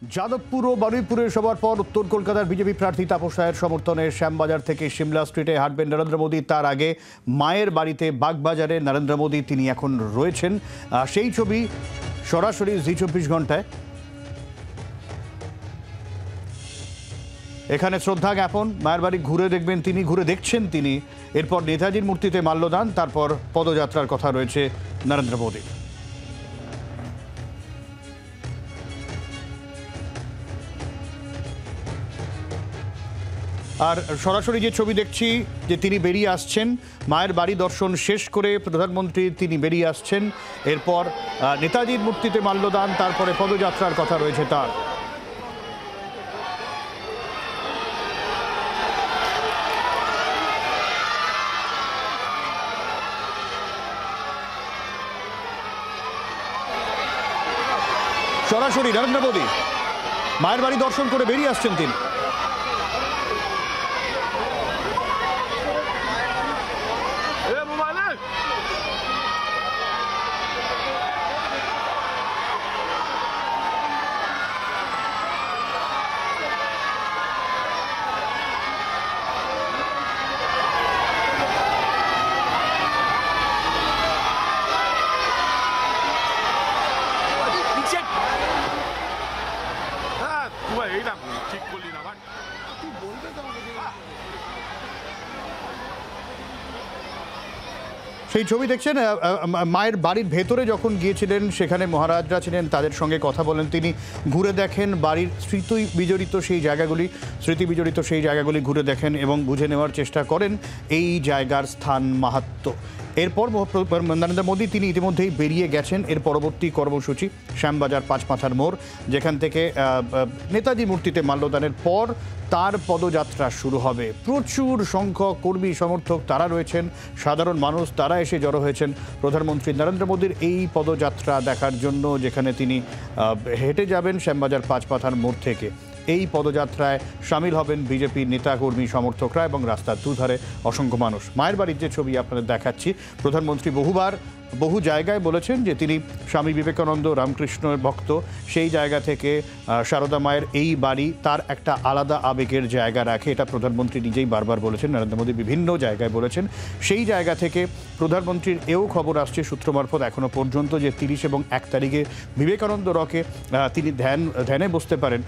যাদবপুর ও বারুইপুরের সভার পর উত্তর কলকাতার বিজেপি প্রার্থী তাপস রায়ের সমর্থনে শ্যামবাজার থেকে সিমলা স্ট্রিটে হাঁটবেন নরেন্দ্র মোদী। তার আগে মায়ের বাড়িতে বাগবাজারে নরেন্দ্র মোদী তিনি এখন রয়েছেন। সেই ছবি সরাসরি জি24 ঘন্টায়। এখানে শ্রদ্ধা জ্ঞাপন, মায়ের বাড়ি ঘুরে দেখবেন তিনি, ঘুরে দেখছেন তিনি। এরপর নেতাজির মূর্তিতে মাল্যদান, তারপর পদযাত্রার কথা রয়েছে নরেন্দ্র মোদী। আর সরাসরি যে ছবি দেখছি যে তিনি বেরিয়ে আসছেন, মায়ের বাড়ি দর্শন শেষ করে প্রধানমন্ত্রী তিনি বেরিয়ে আসছেন। এরপর নেতাজির মূর্তিতে মাল্যদান, তারপরে পদযাত্রার কথা রয়েছে তার। সরাসরি নরেন্দ্র মোদী মায়ের বাড়ি দর্শন করে বেরিয়ে আসছেন তিনি। সেই ছবি দেখছেন, মায়ের বাড়ির ভেতরে যখন গিয়েছিলেন সেখানে মহারাজরা ছিলেন, তাদের সঙ্গে কথা বলেন তিনি, ঘুরে দেখেন বাড়ির স্মৃতি বিজড়িত সেই জায়গাগুলি ঘুরে দেখেন এবং বুঝে নেওয়ার চেষ্টা করেন এই জায়গার স্থান মাহাত্ম্য। এরপর নরেন্দ্র মোদী তিনি ইতিমধ্যেই বেরিয়ে গেছেন। এর পরবর্তী কর্মসূচি শ্যামবাজার পাঁচমাথার মোড়, যেখান থেকে নেতাজি মূর্তিতে মাল্যদানের পর তার পদযাত্রা শুরু হবে। প্রচুর সংখ্যক কর্মী সমর্থক তারা রয়েছেন, সাধারণ মানুষ তারা এসে জড়ো হয়েছেন প্রধানমন্ত্রী নরেন্দ্র মোদীর এই পদযাত্রা দেখার জন্য, যেখানে তিনি হেঁটে যাবেন শ্যামবাজার পাঁচমাথার মোড় থেকে। এই পদযাত্রায় সামিল হবেন বিজেপি নেতাকর্মী সমর্থকরা এবং রাস্তার দুধারে অসংখ্য মানুষ। মায়ের বাড়ির যে ছবি আপনাদের দেখাচ্ছি, প্রধানমন্ত্রী বহু জায়গায় বলেছেন যে তিনি স্বামী বিবেকানন্দ রামকৃষ্ণের ভক্ত। সেই জায়গা থেকে সারদা মায়ের এই বাড়ি তার একটা আলাদা আবেগের জায়গা রাখে, এটা প্রধানমন্ত্রী নিজেই বারবার বলেছেন, নরেন্দ্র মোদী বিভিন্ন জায়গায় বলেছেন। সেই জায়গা থেকে প্রধানমন্ত্রীর এও খবর আসছে সূত্র মারফত এখনও পর্যন্ত যে 30 এবং 1 তারিখে বিবেকানন্দ রকে তিনি ধ্যানে বসতে পারেন,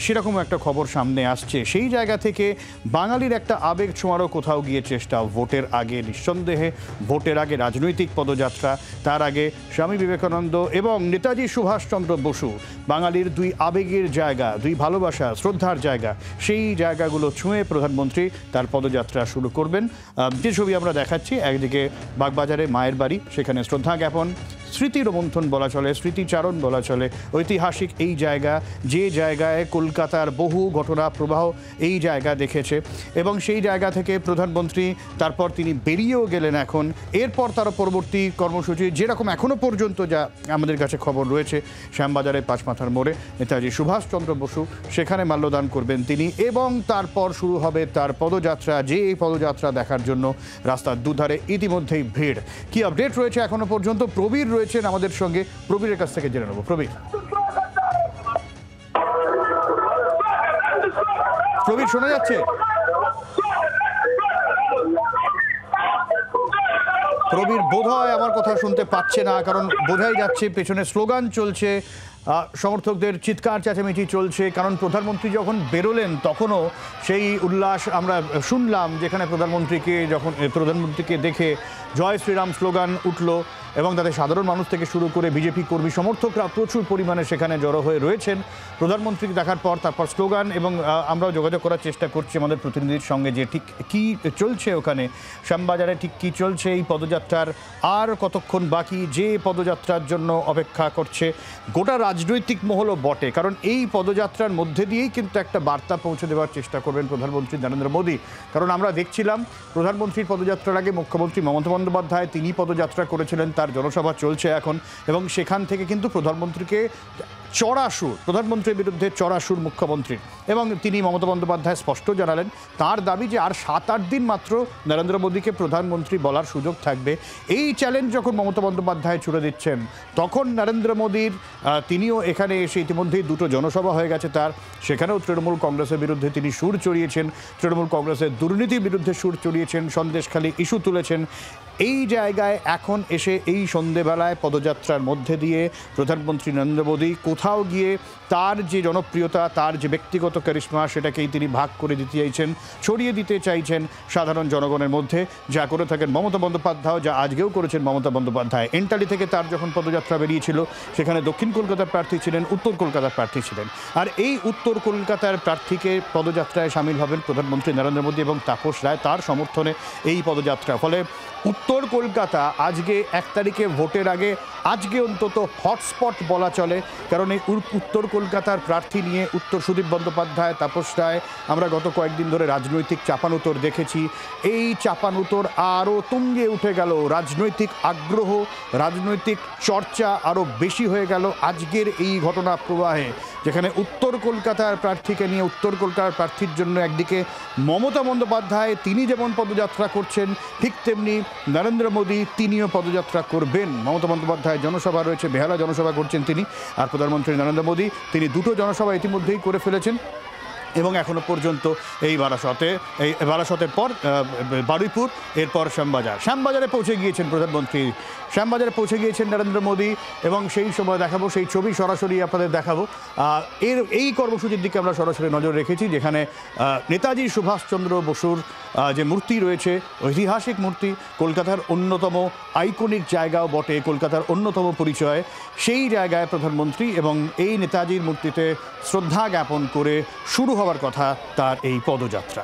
সেরকম একটা খবর সামনে আসছে। সেই জায়গা থেকে বাঙালির একটা আবেগ ছোঁয়ারও কোথাও গিয়ে চেষ্টা, ভোটের আগে নিঃসন্দেহে, ভোটের আগে রাজনৈতিক পদযাত্রা, তার আগে স্বামী বিবেকানন্দ এবং নেতাজি সুভাষচন্দ্র বসু, বাঙালির দুই আবেগের জায়গা, দুই ভালোবাসা শ্রদ্ধার জায়গা, সেই জায়গাগুলো ছুঁয়ে প্রধানমন্ত্রী তার পদযাত্রা শুরু করবেন। যে ছবি আমরা দেখাচ্ছি, একদিকে বাগবাজারে মায়ের বাড়ি, সেখানে শ্রদ্ধা জ্ঞাপন, স্মৃতি রোমন্থন বলা চলে, স্মৃতিচারণ বলা চলে, ঐতিহাসিক এই জায়গা, যে জায়গায় কলকাতার বহু ঘটনা প্রবাহ এই জায়গা দেখেছে। এবং সেই জায়গা থেকে প্রধানমন্ত্রী তারপর তিনি বেরিয়েও গেলেন এখন। এরপর তার পরবর্তী কর্মসূচি যেরকম এখনও পর্যন্ত যা আমাদের কাছে খবর রয়েছে, শ্যামবাজারের পাঁচমাথার মোড়ে নেতাজি সুভাষচন্দ্র বসু, সেখানে মাল্যদান করবেন তিনি এবং তারপর শুরু হবে তার পদযাত্রা। যে এই পদযাত্রা দেখার জন্য রাস্তার দুধারে ইতিমধ্যেই ভিড়। কি আপডেট রয়েছে এখনো পর্যন্ত, প্রবীর রয়েছেন আমাদের সঙ্গে, প্রবীরের কাছ থেকে জেনে নেব। প্রবীর শোনা যাচ্ছে? প্রবীর বোধহয় আমার কথা শুনতে পাচ্ছে না, কারণ বোঝাই যাচ্ছে পেছনে স্লোগান চলছে, সমর্থকদের চিৎকার চেঁচামেচি চলছে। কারণ প্রধানমন্ত্রী যখন বেরোলেন তখনও সেই উল্লাস আমরা শুনলাম, যেখানে প্রধানমন্ত্রীকে দেখে জয় শ্রীরাম স্লোগান উঠল এবং তাদের সাধারণ মানুষ থেকে শুরু করে বিজেপি কর্মী সমর্থকরা প্রচুর পরিমাণে সেখানে জড়ো হয়ে রয়েছেন প্রধানমন্ত্রীকে দেখার পর। তারপর স্লোগান, এবং আমরাও যোগাযোগ করার চেষ্টা করছি আমাদের প্রতিনিধির সঙ্গে যে ঠিক কী চলছে ওখানে শ্যামবাজারে, ঠিক কী চলছে এই পদযাত্রার, আর কতক্ষণ বাকি, যে পদযাত্রার জন্য অপেক্ষা করছে গোটা রাজনৈতিক মহলও বটে। কারণ এই পদযাত্রার মধ্যে দিয়েই কিন্তু একটা বার্তা পৌঁছে দেওয়ার চেষ্টা করবেন প্রধানমন্ত্রী নরেন্দ্র মোদী। কারণ আমরা দেখছিলাম প্রধানমন্ত্রীর পদযাত্রার আগে মুখ্যমন্ত্রী মমতা বন্দ্যোপাধ্যায় তিনি পদযাত্রা করেছিলেন, তার জনসভা চলছে এখন, এবং সেখান থেকে কিন্তু প্রধানমন্ত্রীকে চড়া সুর, প্রধানমন্ত্রীর বিরুদ্ধে চড়া সুর মুখ্যমন্ত্রীর, এবং তিনি মমতা বন্দ্যোপাধ্যায় স্পষ্ট জানালেন তার দাবি যে আর 7-8 দিন মাত্র নরেন্দ্র মোদীকে প্রধানমন্ত্রী বলার সুযোগ থাকবে। এই চ্যালেঞ্জ যখন মমতা বন্দ্যোপাধ্যায় ছুড়ে দিচ্ছেন তখন নরেন্দ্র মোদীর তিনিও এখানে এসে ইতিমধ্যেই 2টো জনসভা হয়ে গেছে তার, সেখানেও তৃণমূল কংগ্রেসের বিরুদ্ধে তিনি সুর চড়িয়েছেন, তৃণমূল কংগ্রেসের দুর্নীতির বিরুদ্ধে সুর চড়িয়েছেন, সন্দেশখালী ইস্যু তুলেছেন। এই জায়গায় এখন এসে এই সন্ধেবেলায় পদযাত্রার মধ্যে দিয়ে প্রধানমন্ত্রী নরেন্দ্র মোদী কোথাও গিয়ে তার যে জনপ্রিয়তা, তার যে ব্যক্তিগত ক্যারিশমা, সেটাকেই তিনি ভাগ করে দিতে চাইছেন, ছড়িয়ে দিতে চাইছেন সাধারণ জনগণের মধ্যে, যা করে থাকেন মমতা বন্দ্যোপাধ্যায়, যা আজকেও করেছেন মমতা বন্দ্যোপাধ্যায়। এন্টালি থেকে তার যখন পদযাত্রা বেরিয়েছিল সেখানে দক্ষিণ কলকাতার প্রার্থী ছিলেন, উত্তর কলকাতার প্রার্থী ছিলেন, আর এই উত্তর কলকাতার প্রার্থীকে পদযাত্রায় সামিল হবেন প্রধানমন্ত্রী নরেন্দ্র মোদী এবং তাপস রায়, তার সমর্থনে এই পদযাত্রা। ফলে উত্তর কলকাতা আজকে 1 তারিখে ভোটের আগে আজকে অন্তত হটস্পট বলা চলে, কারণ এই উত্তর কলকাতার প্রার্থী নিয়ে উত্তর সুদীপ বন্দ্যোপাধ্যায়, তাপস রায়, আমরা গত কয়েকদিন ধরে রাজনৈতিক চাপানুতোর দেখেছি। এই চাপানুতোর আরও তুঙ্গে উঠে গেল, রাজনৈতিক আগ্রহ, রাজনৈতিক চর্চা আরও বেশি হয়ে গেল আজকের এই ঘটনা প্রবাহে, যেখানে উত্তর কলকাতার প্রার্থীকে নিয়ে, উত্তর কলকাতার প্রার্থীর জন্য একদিকে মমতা বন্দ্যোপাধ্যায় তিনি যেমন পদযাত্রা করছেন, ঠিক তেমনি নরেন্দ্র মোদী তিনিও পদযাত্রা করবেন। মমতা বন্দ্যোপাধ্যায় জনসভা রয়েছে, বেহালা জনসভা করছেন তিনি, আর প্রধানমন্ত্রী নরেন্দ্র মোদী তিনি 2টো জনসভা ইতিমধ্যেই করে ফেলেছেন এবং এখনও পর্যন্ত এই বারাসতের পর বারুইপুর, এরপর শ্যামবাজারে পৌঁছে গিয়েছেন প্রধানমন্ত্রী, শ্যামবাজারে পৌঁছে গিয়েছেন নরেন্দ্র মোদী, এবং সেই সময় দেখাবো, সেই ছবি সরাসরি আপনাদের দেখাবো। এই কর্মসূচির দিকে আমরা সরাসরি নজর রেখেছি, যেখানে নেতাজি সুভাষচন্দ্র বসুর যে মূর্তি রয়েছে, ঐতিহাসিক মূর্তি, কলকাতার অন্যতম আইকনিক জায়গাও বটে, কলকাতার অন্যতম পরিচয়, সেই জায়গায় প্রধানমন্ত্রী এবং এই নেতাজির মূর্তিতে শ্রদ্ধা জ্ঞাপন করে শুরু হওয়ার কথা তার এই পদযাত্রা।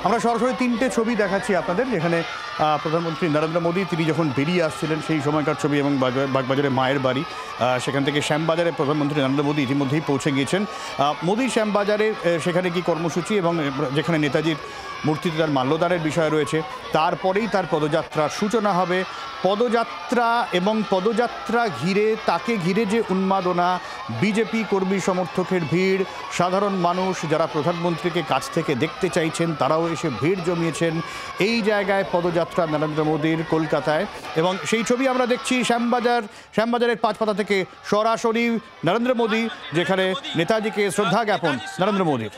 আমরা সরাসরি 3টে ছবি দেখাচ্ছি আপনাদের, যেখানে প্রধানমন্ত্রী নরেন্দ্র মোদী তিনি যখন বেরিয়ে আসছিলেন সেই সময়কার ছবি, এবং বাগবাজারে মায়ের বাড়ি, সেখান থেকে শ্যামবাজারে প্রধানমন্ত্রী নরেন্দ্র মোদী ইতিমধ্যেই পৌঁছে গিয়েছেন। মোদী শ্যামবাজারে সেখানে কি কর্মসূচি, এবং যেখানে নেতাজির মূর্তিতে তার মাল্যদানের বিষয় রয়েছে, তারপরেই তার পদযাত্রার সূচনা হবে। পদযাত্রা এবং পদযাত্রা ঘিরে, তাকে ঘিরে যে উন্মাদনা, বিজেপি কর্মী সমর্থকের ভিড়, সাধারণ মানুষ যারা প্রধানমন্ত্রীকে কাছ থেকে দেখতে চাইছেন তারাও এসে ভিড় জমিয়েছেন এই জায়গায় পদযাত্রা নরেন্দ্র মোদীর কলকাতায়। এবং সেই ছবি আমরা দেখছি শ্যামবাজারের পাঁচপাতা থেকে সরাসরি নরেন্দ্র মোদী, যেখানে নেতাজিকে শ্রদ্ধা জ্ঞাপন নরেন্দ্র মোদীর।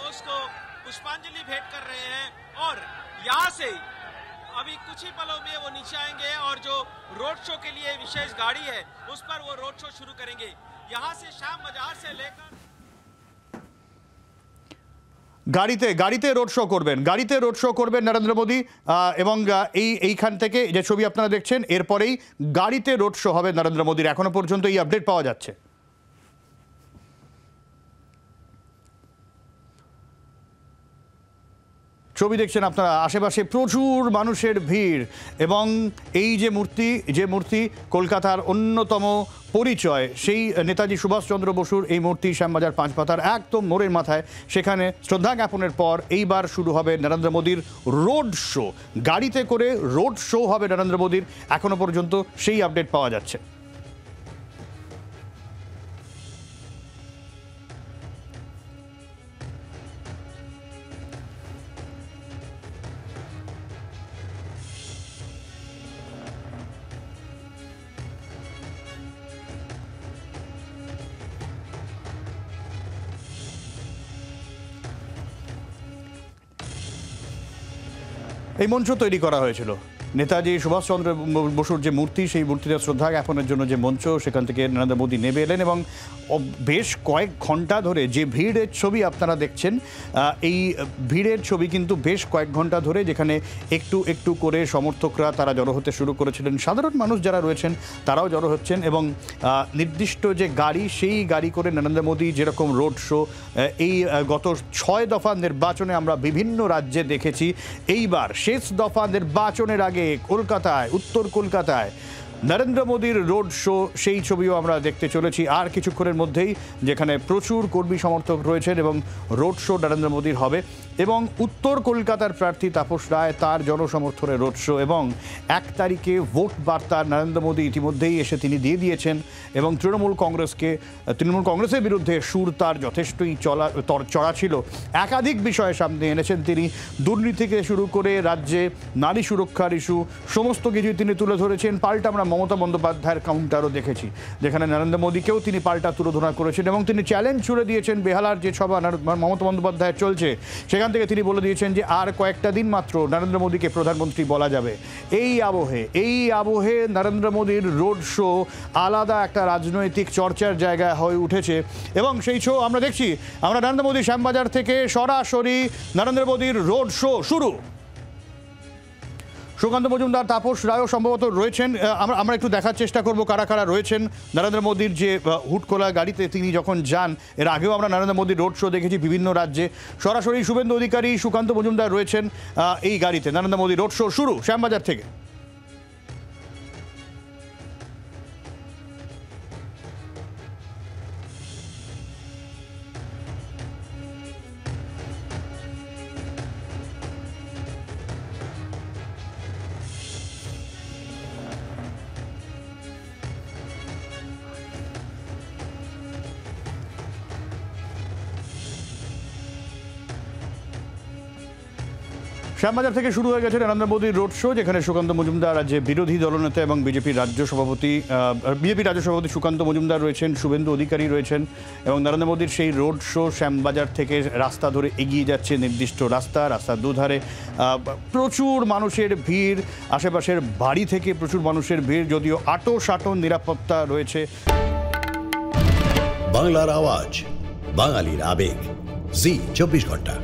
पुष्पांजलि भेंट कर रहे हैं और यहाँ से अभी कुछ ही पलों में वो नीचे आएंगे और जो रोड शो के लिए विशेष गाड़ी है उस पर वो रोड शो शुरू करेंगे। यहाँ से श्याम बाजार से लेकर গাড়িতে রোড শো করবেন নরেন্দ্র মোদী, এবং এইখান থেকে যে ছবি আপনারা দেখছেন এরপরেই গাড়িতে রোড শো হবে নরেন্দ্র মোদীর। এখনো পর্যন্ত এই আপডেট পাওয়া যাচ্ছে। ছবি দেখছেন আপনারা, আশেপাশে প্রচুর মানুষের ভিড়, এবং এই যে মূর্তি কলকাতার অন্যতম পরিচয়, সেই নেতাজি সুভাষচন্দ্র বসুর এই মূর্তি শ্যামবাজার পাঁচপাতার একদম মোড়ের মাথায়, সেখানে শ্রদ্ধা জ্ঞাপনের পর এইবার শুরু হবে নরেন্দ্র মোদীর রোড শো। গাড়িতে করে রোড শো হবে নরেন্দ্র মোদীর, এখনো পর্যন্ত সেই আপডেট পাওয়া যাচ্ছে। এই মঞ্চ তৈরি করা হয়েছিল নেতাজি সুভাষচন্দ্র বসুর যে মূর্তি, সেই মূর্তিতে শ্রদ্ধা জ্ঞাপনের জন্য যে মঞ্চ, সেখান থেকে নরেন্দ্র মোদী নেমে এলেন, এবং বেশ কয়েক ঘন্টা ধরে যে ভিড়ের ছবি আপনারা দেখছেন, এই ভিড়ের ছবি কিন্তু বেশ কয়েক ঘন্টা ধরে, যেখানে একটু একটু করে সমর্থকরা তারা জড়ো হতে শুরু করেছিলেন, সাধারণ মানুষ যারা রয়েছেন তারাও জড়ো হচ্ছেন, এবং নির্দিষ্ট যে গাড়ি, সেই গাড়ি করে নরেন্দ্র মোদী যেরকম রোড শো এই গত 6 দফা নির্বাচনে আমরা বিভিন্ন রাজ্যে দেখেছি, এইবার শেষ দফা নির্বাচনের আগে কলকাতায়, উত্তর কলকাতায় নরেন্দ্র মোদীর রোড শো, সেই ছবিও আমরা দেখতে চলেছি আর কিছুক্ষণের মধ্যেই, যেখানে প্রচুর কর্মী সমর্থক রয়েছেন এবং রোড শো নরেন্দ্র মোদীর হবে। এবং উত্তর কলকাতার প্রার্থী তাপস রায়, তার জনসমর্থনে রোড শো, এবং 1 তারিখে ভোট বার্তা নরেন্দ্র মোদী ইতিমধ্যেই এসে তিনি দিয়ে দিয়েছেন। এবং তৃণমূল কংগ্রেসের বিরুদ্ধে সুর তার যথেষ্টই চড়া ছিল। একাধিক বিষয়ে সামনে এনেছেন তিনি, দুর্নীতি থেকে শুরু করে রাজ্যে নারী সুরক্ষার ইস্যু, সমস্ত কিছুই তিনি তুলে ধরেছেন। পাল্টা আমরা মমতা বন্দ্যোপাধ্যায়ের কাউন্টারও দেখেছি, যেখানে নরেন্দ্র মোদীকেও তিনি পাল্টা তুলোধনা করেছেন এবং তিনি চ্যালেঞ্জ ছুড়ে দিয়েছেন। বেহালার যে সভা মমতা বন্দ্যোপাধ্যায় চলছে, সেখান থেকে তিনি বলে দিয়েছেন যে আর কয়েকটা দিন মাত্র নরেন্দ্র মোদীকে প্রধানমন্ত্রী বলা যাবে। এই আবহে নরেন্দ্র মোদীর রোড শো আলাদা একটা রাজনৈতিক চর্চার জায়গা হয়ে উঠেছে। এবং সেই শো আমরা দেখছি, আমরা নরেন্দ্র মোদী শ্যামবাজার থেকে সরাসরি নরেন্দ্র মোদীর রোড শো শুরু। সুকান্ত মজুমদার, তাপস রায়ও সম্ভবত রয়েছেন। আমরা একটু দেখার চেষ্টা করব কারা কারা রয়েছেন। নরেন্দ্র মোদীর যে হুটখোলা গাড়িতে তিনি যখন যান, এর আগেও আমরা নরেন্দ্র মোদীর রোড শো দেখেছি বিভিন্ন রাজ্যে। সরাসরি শুভেন্দু অধিকারী, সুকান্ত মজুমদার রয়েছেন এই গাড়িতে। নরেন্দ্র মোদী রোড শো শুরু শ্যামবাজার থেকে। শ্যামবাজার থেকে শুরু হয়ে গেছে নরেন্দ্র মোদীর রোড শো, যেখানে সুকান্ত মজুমদার যে বিরোধী দলনেতা এবং বিজেপির রাজ্য সভাপতি সুকান্ত মজুমদার রয়েছেন, শুভেন্দু অধিকারী রয়েছেন। এবং নরেন্দ্র মোদীর সেই রোড শো শ্যামবাজার থেকে রাস্তা ধরে এগিয়ে যাচ্ছে, নির্দিষ্ট রাস্তার দুধারে প্রচুর মানুষের ভিড়, আশেপাশের বাড়ি থেকে প্রচুর মানুষের ভিড়, যদিও আঁটো নিরাপত্তা রয়েছে। বাংলার আওয়াজ, বাঙালির আবেগ, জি 24 ঘন্টা।